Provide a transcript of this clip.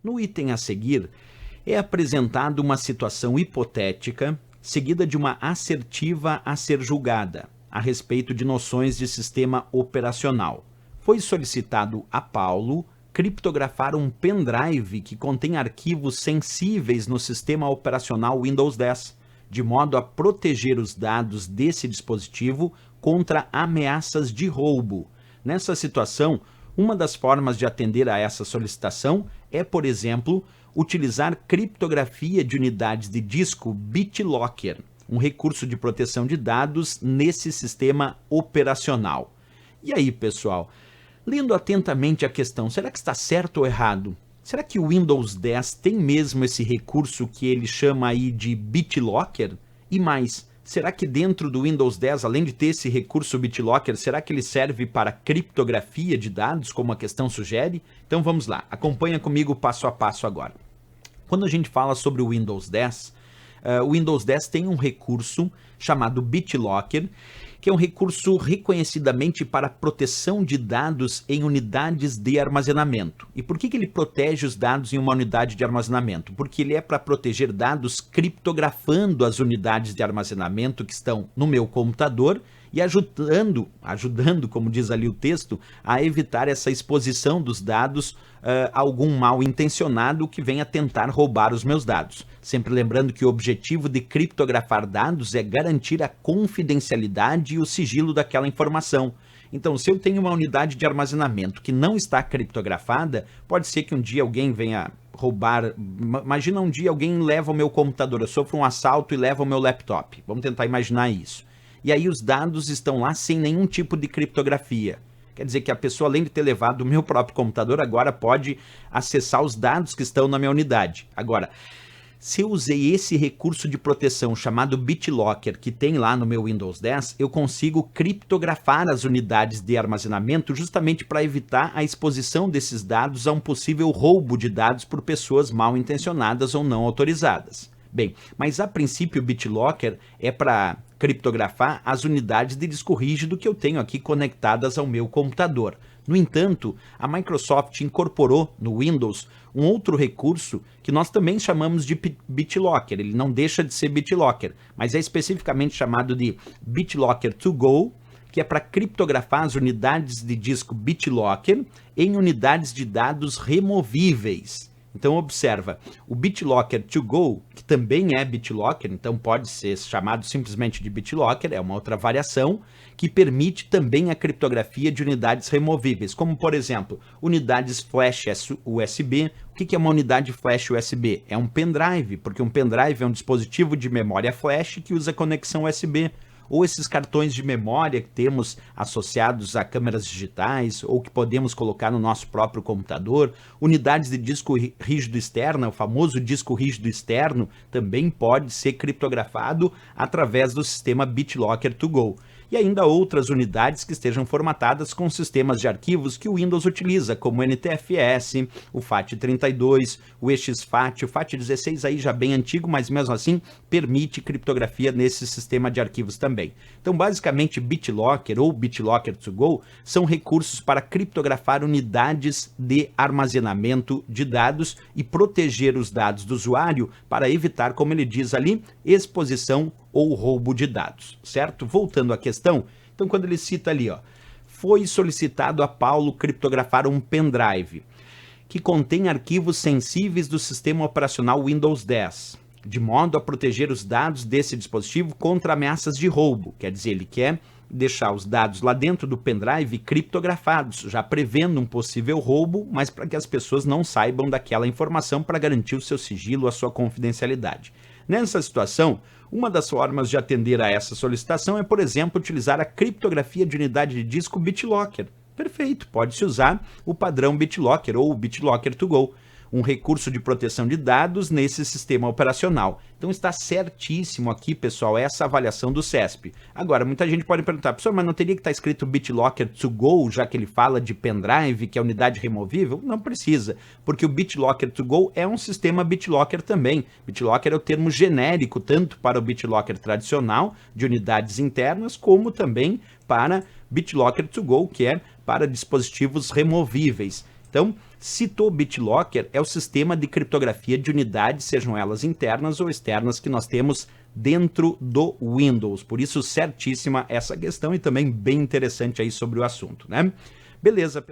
No item a seguir, é apresentada uma situação hipotética, seguida de uma assertiva a ser julgada, a respeito de noções de sistema operacional. Foi solicitado a Paulo criptografar um pendrive que contém arquivos sensíveis no sistema operacional Windows 10, de modo a proteger os dados desse dispositivo contra ameaças de roubo. Nessa situação, uma das formas de atender a essa solicitação é, por exemplo, utilizar criptografia de unidades de disco BitLocker, um recurso de proteção de dados nesse sistema operacional. E aí, pessoal, lendo atentamente a questão, será que está certo ou errado? Será que o Windows 10 tem mesmo esse recurso que ele chama aí de BitLocker? E mais, será que dentro do Windows 10, além de ter esse recurso BitLocker, será que ele serve para criptografia de dados, como a questão sugere? Então vamos lá, acompanha comigo passo a passo agora. Quando a gente fala sobre o Windows 10, o Windows 10 tem um recurso chamado BitLocker, que é um recurso reconhecidamente para proteção de dados em unidades de armazenamento. E por que ele protege os dados em uma unidade de armazenamento? Porque ele é para proteger dados criptografando as unidades de armazenamento que estão no meu computador e ajudando, como diz ali o texto, a evitar essa exposição dos dados a algum mal intencionado que venha tentar roubar os meus dados. Sempre lembrando que o objetivo de criptografar dados é garantir a confidencialidade e o sigilo daquela informação. Então, se eu tenho uma unidade de armazenamento que não está criptografada, pode ser que um dia alguém venha roubar. Imagina um dia alguém leva o meu computador, eu sofro um assalto e leva o meu laptop. Vamos tentar imaginar isso. E aí os dados estão lá sem nenhum tipo de criptografia. Quer dizer que a pessoa, além de ter levado o meu próprio computador, agora pode acessar os dados que estão na minha unidade. Agora, se eu usei esse recurso de proteção chamado BitLocker, que tem lá no meu Windows 10, eu consigo criptografar as unidades de armazenamento justamente para evitar a exposição desses dados a um possível roubo de dados por pessoas mal intencionadas ou não autorizadas. Bem, mas a princípio o BitLocker é para criptografar as unidades de disco rígido que eu tenho aqui conectadas ao meu computador. No entanto, a Microsoft incorporou no Windows um outro recurso que nós também chamamos de BitLocker. Ele não deixa de ser BitLocker, mas é especificamente chamado de BitLocker To Go, que é para criptografar as unidades de disco BitLocker em unidades de dados removíveis. Então observa, o BitLocker To Go, que também é BitLocker, então pode ser chamado simplesmente de BitLocker, é uma outra variação, que permite também a criptografia de unidades removíveis, como por exemplo, unidades flash USB. O que é uma unidade flash USB? É um pendrive, porque um pendrive é um dispositivo de memória flash que usa conexão USB. Ou esses cartões de memória que temos associados a câmeras digitais, ou que podemos colocar no nosso próprio computador, unidades de disco rígido externo, o famoso disco rígido externo, também pode ser criptografado através do sistema BitLocker To Go. E ainda outras unidades que estejam formatadas com sistemas de arquivos que o Windows utiliza, como o NTFS, o FAT32, o exFAT, o FAT16 aí já bem antigo, mas mesmo assim permite criptografia nesse sistema de arquivos também. Então, basicamente, BitLocker ou BitLocker To Go são recursos para criptografar unidades de armazenamento de dados e proteger os dados do usuário para evitar, como ele diz ali, exposição ou roubo de dados, certo? Voltando à questão, então quando ele cita ali, foi solicitado a Paulo criptografar um pendrive que contém arquivos sensíveis do sistema operacional Windows 10, de modo a proteger os dados desse dispositivo contra ameaças de roubo. Quer dizer, ele quer deixar os dados lá dentro do pendrive criptografados, já prevendo um possível roubo, mas para que as pessoas não saibam daquela informação para garantir o seu sigilo, a sua confidencialidade. Nessa situação, uma das formas de atender a essa solicitação é, por exemplo, utilizar a criptografia de unidade de disco BitLocker. Perfeito, pode-se usar o padrão BitLocker ou o BitLocker To Go, um recurso de proteção de dados nesse sistema operacional. Então está certíssimo aqui, pessoal, essa avaliação do CESP. Agora, muita gente pode perguntar, professor, mas não teria que estar escrito BitLocker To Go, já que ele fala de pendrive, que é unidade removível? Não precisa, porque o BitLocker To Go é um sistema BitLocker também. BitLocker é o termo genérico, tanto para o BitLocker tradicional, de unidades internas, como também para BitLocker To Go, que é para dispositivos removíveis. Então, citou BitLocker é o sistema de criptografia de unidades, sejam elas internas ou externas, que nós temos dentro do Windows. Por isso, certíssima essa questão e também bem interessante aí sobre o assunto, né? Beleza,